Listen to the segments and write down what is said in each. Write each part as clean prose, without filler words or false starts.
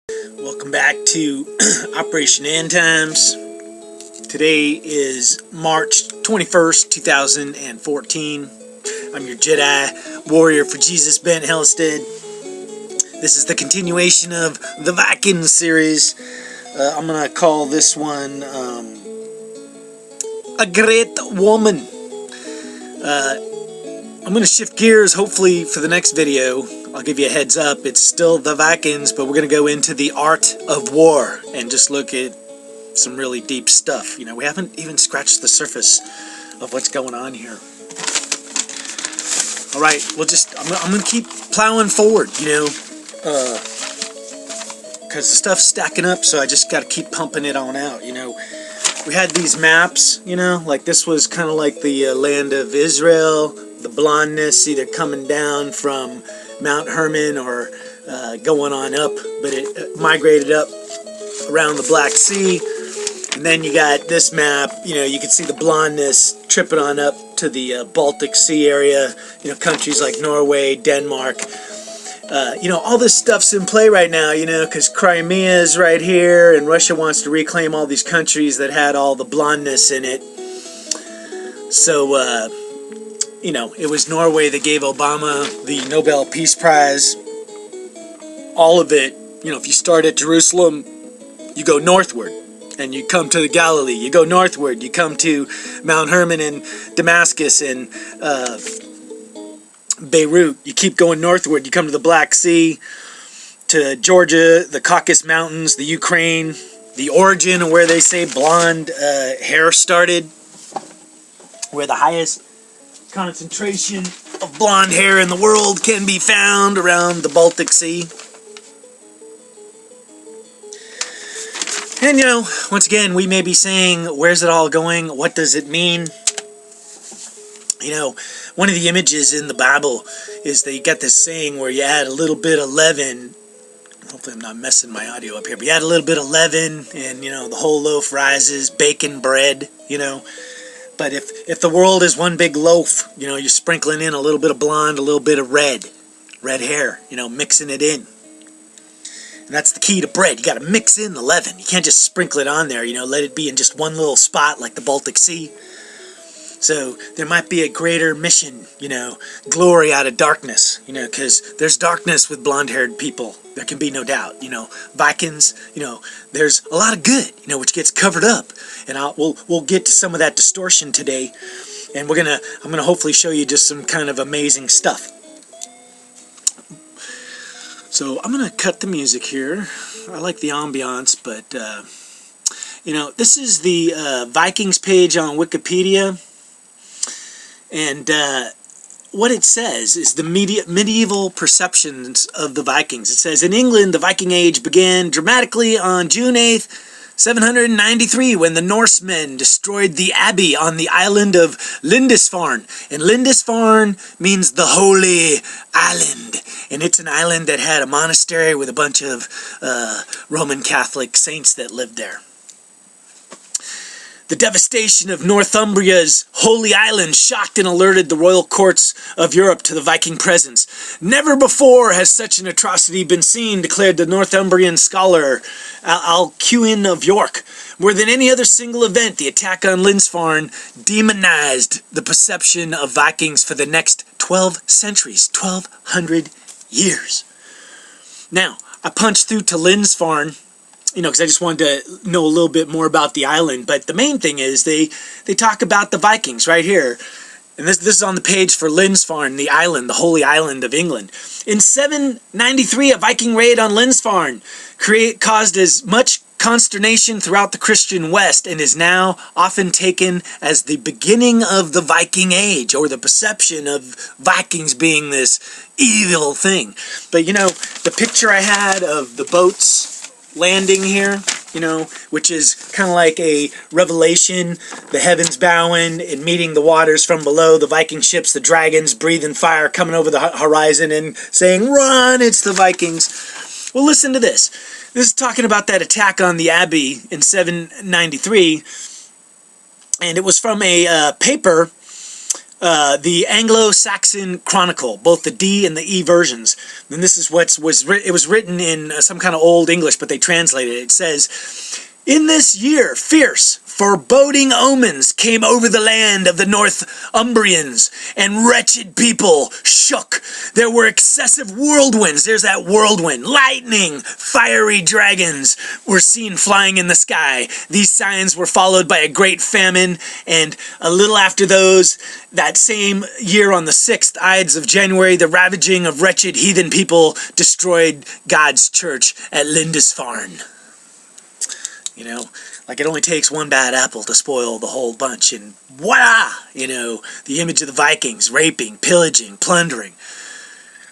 Welcome back to Operation End Times. Today is March 21st, 2014. I'm your Jedi warrior for Jesus, Ben Hellstead. This is the continuation of the Vikings series. I'm going to call this one A Great Woman. I'm going to shift gears hopefully for the next video. I'll give you a heads up. It's still the Vikings, but we're going to go into the art of war and just look at some really deep stuff. You know, we haven't even scratched the surface of what's going on here. All right, I'm going to keep plowing forward, you know, because the stuff's stacking up, so I just got to keep pumping it on out, you know. We had these maps, you know, like this was kind of like the land of Israel, the blondness either coming down from Mount Hermon or going on up, but it migrated up around the Black Sea. And then you got this map, you know, you can see the blondness tripping on up to the Baltic Sea area, you know, countries like Norway, Denmark. You know, all this stuff's in play right now, you know, because Crimea is right here, and Russia wants to reclaim all these countries that had all the blondness in it. So, you know, it was Norway that gave Obama the Nobel Peace Prize. All of it, you know, if you start at Jerusalem, you go northward, and you come to the Galilee. You go northward, you come to Mount Hermon and Damascus and Beirut. You keep going northward, you come to the Black Sea, to Georgia, the Caucasus Mountains, the Ukraine, the origin of where they say blonde hair started, where the highest concentration of blonde hair in the world can be found around the Baltic Sea. And, you know, once again, we may be saying, where's it all going? What does it mean? You know, one of the images in the Bible is that you got this saying where you add a little bit of leaven. Hopefully I'm not messing my audio up here. But you add a little bit of leaven and, you know, the whole loaf rises, baking bread, you know. But if the world is one big loaf, you know, you're sprinkling in a little bit of blonde, a little bit of red hair, you know, mixing it in. And that's the key to bread. You got to mix in the leaven. You can't just sprinkle it on there, you know, let it be in just one little spot like the Baltic Sea. So there might be a greater mission, you know, glory out of darkness, you know, because there's darkness with blonde-haired people. There can be no doubt, you know. Vikings, you know, there's a lot of good, you know, which gets covered up. And we'll get to some of that distortion today. And I'm gonna hopefully show you just some kind of amazing stuff. So I'm gonna cut the music here. I like the ambiance, but you know, this is the Vikings page on Wikipedia. And what it says is the medieval perceptions of the Vikings. It says, in England, the Viking Age began dramatically on June 8th, 793, when the Norsemen destroyed the abbey on the island of Lindisfarne. And Lindisfarne means the Holy Island. And it's an island that had a monastery with a bunch of Roman Catholic saints that lived there. The devastation of Northumbria's Holy Island shocked and alerted the royal courts of Europe to the Viking presence. Never before has such an atrocity been seen, declared the Northumbrian scholar Alcuin of York. More than any other single event, the attack on Lindisfarne demonized the perception of Vikings for the next 12 centuries, 1,200 years. Now, I punched through to Lindisfarne, you know, because I just wanted to know a little bit more about the island. But the main thing is they talk about the Vikings right here. And this is on the page for Lindisfarne, the island, the Holy Island of England. In 793, a Viking raid on Lindisfarne caused as much consternation throughout the Christian West and is now often taken as the beginning of the Viking Age, or the perception of Vikings being this evil thing. But, you know, the picture I had of the boats landing here, you know, which is kind of like a revelation, the heavens bowing and meeting the waters from below, the Viking ships, the dragons breathing fire coming over the horizon and saying, run, it's the Vikings. Well, listen to this. This is talking about that attack on the abbey in 793, and it was from a paper the Anglo-Saxon Chronicle, both the D and the E versions. And this is it was written in some kind of old English, but they translated it. It says, "In this year, fierce, foreboding omens came over the land of the Northumbrians, and wretched people shook. There were excessive whirlwinds," there's that whirlwind, "lightning, fiery dragons were seen flying in the sky. These signs were followed by a great famine, and a little after those, that same year on the 6th Ides of January, the ravaging of wretched heathen people destroyed God's church at Lindisfarne." You know, like it only takes one bad apple to spoil the whole bunch, and voila! You know, the image of the Vikings, raping, pillaging, plundering.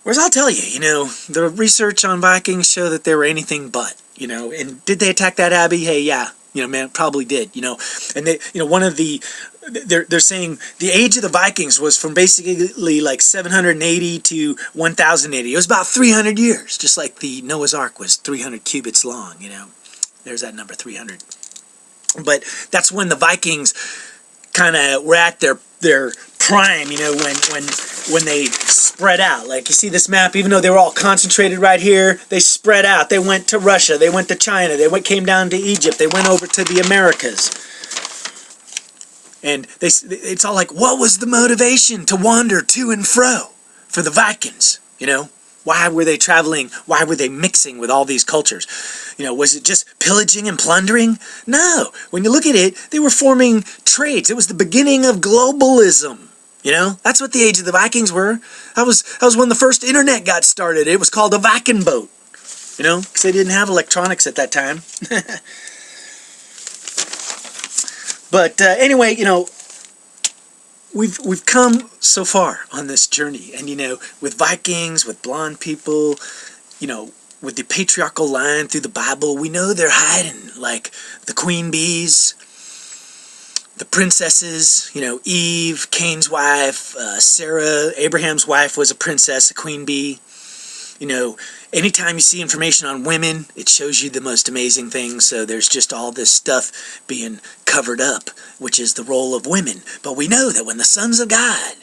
Whereas I'll tell you, you know, the research on Vikings show that they were anything but, you know, and did they attack that abbey? Hey, yeah, you know, man, probably did, you know, and they, you know, one of the, they're saying the age of the Vikings was from basically like 780 to 1080. It was about 300 years, just like the Noah's Ark was 300 cubits long, you know. There's that number, 300. But that's when the Vikings kind of were at their prime, you know, when they spread out. Like you see this map, even though they were all concentrated right here, they spread out. They went to Russia, they went to China, came down to Egypt, they went over to the Americas. And it's all like, what was the motivation to wander to and fro for the Vikings, you know? Why were they traveling? Why were they mixing with all these cultures? You know, was it just pillaging and plundering? No. When you look at it, they were forming trades. It was the beginning of globalism. You know, that's what the age of the Vikings were. That was when the first internet got started. It was called a Viking boat. You know, because they didn't have electronics at that time. But anyway, you know, we've come so far on this journey, and you know, with Vikings, with blonde people, you know, with the patriarchal line through the Bible, we know they're hiding, like the queen bees, the princesses, you know, Eve, Cain's wife, Sarah, Abraham's wife was a princess, a queen bee. You know, anytime you see information on women, it shows you the most amazing things. So there's just all this stuff being covered up, which is the role of women. But we know that when the sons of God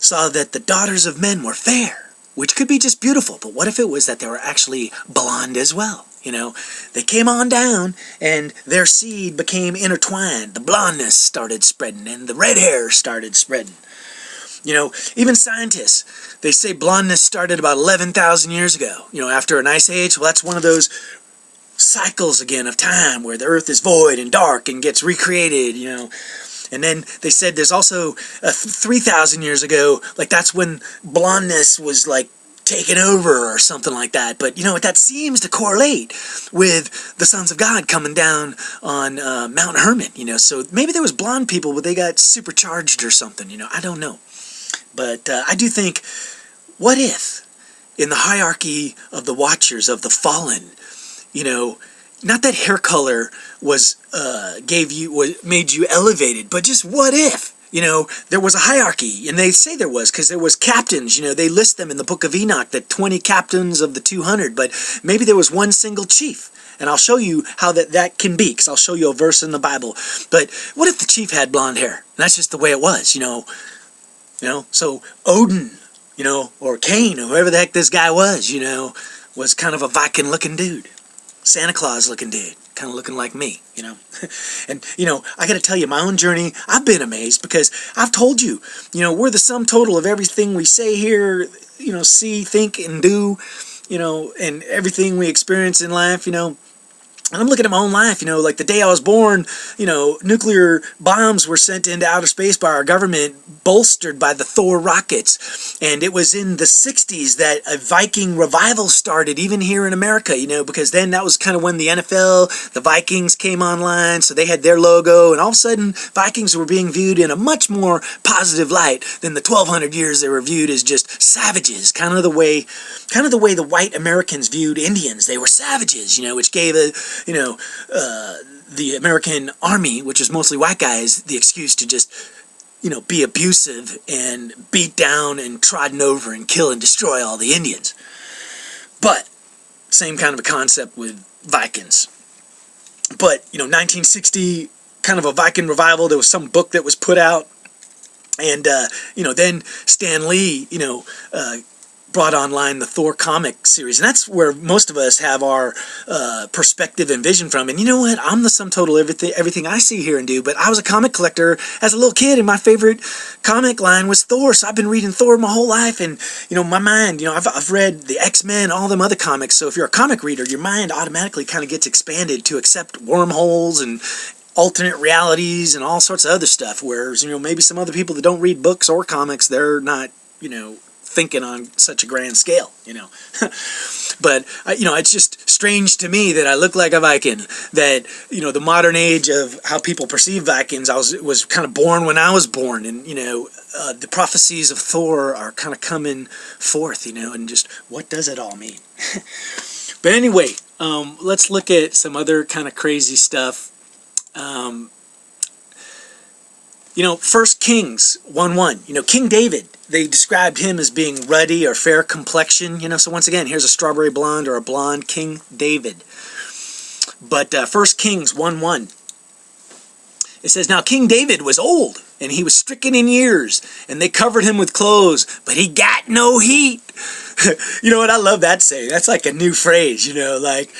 saw that the daughters of men were fair, which could be just beautiful, but what if it was that they were actually blonde as well? You know, they came on down and their seed became intertwined. The blondness started spreading and the red hair started spreading. You know, even scientists, they say blondness started about 11,000 years ago, you know, after an ice age. Well, that's one of those cycles again of time where the earth is void and dark and gets recreated, you know. And then they said there's also 3,000 years ago, like that's when blondness was like taken over or something like that. But you know, that seems to correlate with the sons of God coming down on Mount Hermon, you know. So maybe there was blonde people, but they got supercharged or something, you know. I don't know. But I do think, what if, in the hierarchy of the watchers, of the fallen, you know, not that hair color was made you elevated, but just what if, you know, there was a hierarchy, and they say there was, because there was captains, you know, they list them in the book of Enoch, the 20 captains of the 200, but maybe there was one single chief. And I'll show you how that can be, because I'll show you a verse in the Bible. But what if the chief had blonde hair? And that's just the way it was, you know. You know, so Odin, you know, or Cain, or whoever the heck this guy was, you know, was kind of a Viking-looking dude. Santa Claus-looking dude, kind of looking like me, you know. And, you know, I got to tell you, my own journey, I've been amazed because I've told you, you know, we're the sum total of everything we say here, you know, see, think, and do, you know, and everything we experience in life, you know. And I'm looking at my own life, you know, like the day I was born, you know, nuclear bombs were sent into outer space by our government, bolstered by the Thor rockets. And it was in the 60s that a Viking revival started, even here in America, you know, because then that was kind of when the NFL, the Vikings came online, so they had their logo, and all of a sudden, Vikings were being viewed in a much more positive light than the 1200 years they were viewed as just savages, kind of the way the white Americans viewed Indians. They were savages, you know, which gave the American army, which was mostly white guys, the excuse to just, you know, be abusive and beat down and trodden over and kill and destroy all the Indians. But same kind of a concept with Vikings. But, you know, 1960, kind of a Viking revival. There was some book that was put out, And, then Stan Lee, brought online the Thor comic series. And that's where most of us have our perspective and vision from. And you know what? I'm the sum total of everything I see, hear, and do. But I was a comic collector as a little kid, and my favorite comic line was Thor. So I've been reading Thor my whole life. And, my mind, I've read the X-Men, all them other comics. So if you're a comic reader, your mind automatically kind of gets expanded to accept wormholes and alternate realities and all sorts of other stuff. Whereas, maybe some other people that don't read books or comics, they're not, thinking on such a grand scale, But, it's just strange to me that I look like a Viking, that, the modern age of how people perceive Vikings, was kind of born when I was born, and, the prophecies of Thor are kind of coming forth, and just, what does it all mean? But anyway, let's look at some other kind of crazy stuff. 1 Kings 1:1. King David, they described him as being ruddy or fair complexion. So once again, here's a strawberry blonde or a blonde King David. But 1 Kings 1:1, it says, "Now King David was old, and he was stricken in years, and they covered him with clothes, but he got no heat." You know what? I love that saying. That's like a new phrase, like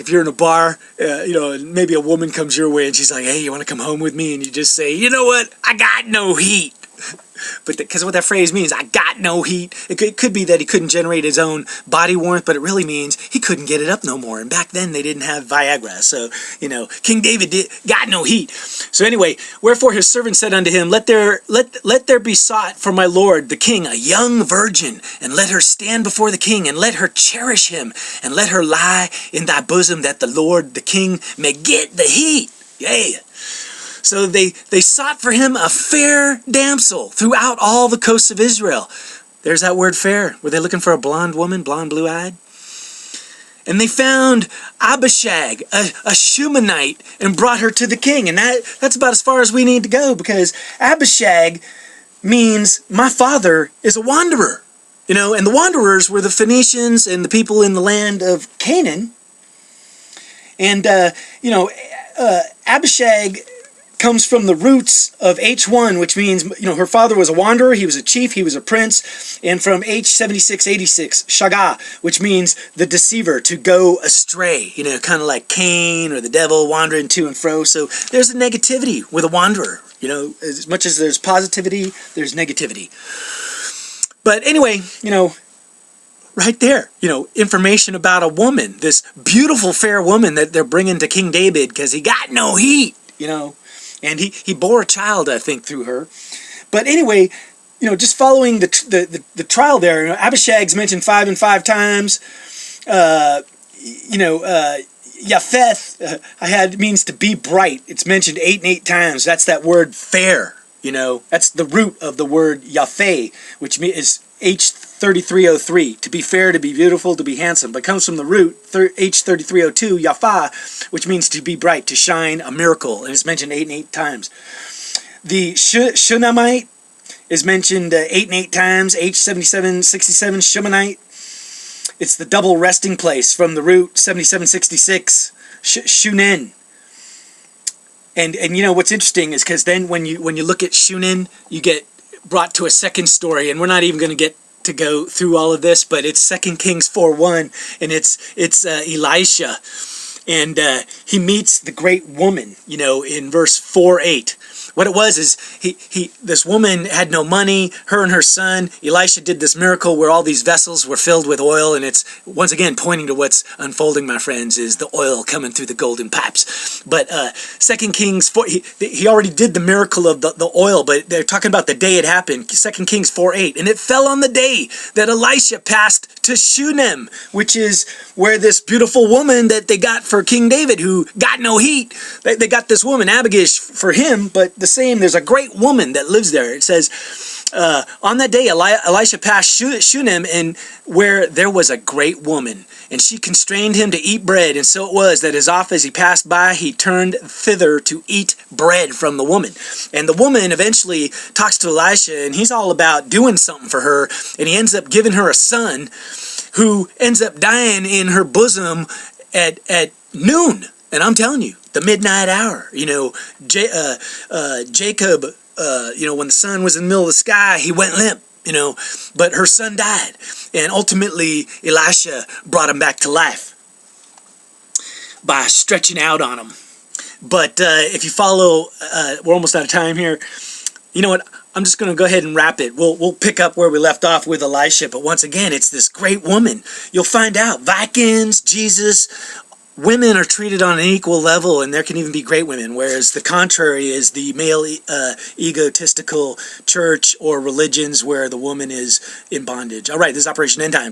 if you're in a bar, and maybe a woman comes your way and she's like, "Hey, you want to come home with me?" And you just say, "You know what? I got no heat." But because what that phrase means, I got no heat. It could be that he couldn't generate his own body warmth, but it really means he couldn't get it up no more. And back then they didn't have viagra, so King David got no heat. So anyway, wherefore his servant said unto him, let there be sought for my lord the king a young virgin, and let her stand before the king, and let her cherish him, and let her lie in thy bosom, that the lord the king may get the heat. Yea. So they sought for him a fair damsel throughout all the coasts of Israel. There's that word fair. Were they looking for a blonde woman, blonde, blue-eyed? And they found Abishag, a Shunammite, and brought her to the king. And that's about as far as we need to go, because Abishag means my father is a wanderer. And the wanderers were the Phoenicians and the people in the land of Canaan. And, Abishag comes from the roots of H1, which means, her father was a wanderer, he was a chief, he was a prince, and from H7686, Shaga, which means the deceiver, to go astray, kind of like Cain or the devil wandering to and fro. So there's a negativity with a wanderer, as much as there's positivity, there's negativity. But anyway, right there, information about a woman, this beautiful fair woman that they're bringing to King David because he got no heat, and he bore a child, I think, through her. But anyway, just following the trial there, Abishag's mentioned 5 and 5 times. Japheth, means to be bright. It's mentioned 8 and 8 times. That's that word fair. That's the root of the word Yaphe, which is H3303, to be fair, to be beautiful, to be handsome. But comes from the root, H3302, Yafa, which means to be bright, to shine, a miracle. And it's mentioned 8 and 8 times. The Shunammite is mentioned 8 and 8 times, H7767, Shunammite. It's the double resting place from the root, 7766, Shunem. And what's interesting is because then when you look at Shunem, you get brought to a second story, and we're not even going to get to go through all of this, but it's 2 Kings 4:1, and it's Elisha, and he meets the great woman, in verse 4:8. What it was is this woman had no money. Her and her son, Elisha, did this miracle where all these vessels were filled with oil, and it's once again pointing to what's unfolding, my friends, is the oil coming through the golden pipes. But 2 Kings 4, he already did the miracle of the oil, but they're talking about the day it happened. 2 Kings 4:8, and it fell on the day that Elisha passed to Shunem, which is where this beautiful woman that they got for King David, who got no heat, they got this woman, Abishag, for him, but the same, there's a great woman that lives there. It says, on that day Elisha passed Shunem, and where there was a great woman, and she constrained him to eat bread. And so it was that as oft as he passed by, he turned thither to eat bread from the woman. And the woman eventually talks to Elisha, and he's all about doing something for her, and he ends up giving her a son who ends up dying in her bosom at noon. And I'm telling you, the midnight hour, Jacob when the sun was in the middle of the sky, he went limp. But her son died, and ultimately Elisha brought him back to life by stretching out on him. But if you follow, we're almost out of time here. You know what? I'm just going to go ahead and wrap it. We'll pick up where we left off with Elisha, but once again, it's this great woman. You'll find out. Vikings, Jesus, women are treated on an equal level, and there can even be great women, whereas the contrary is the male egotistical church or religions where the woman is in bondage. All right, this is Operation End Time.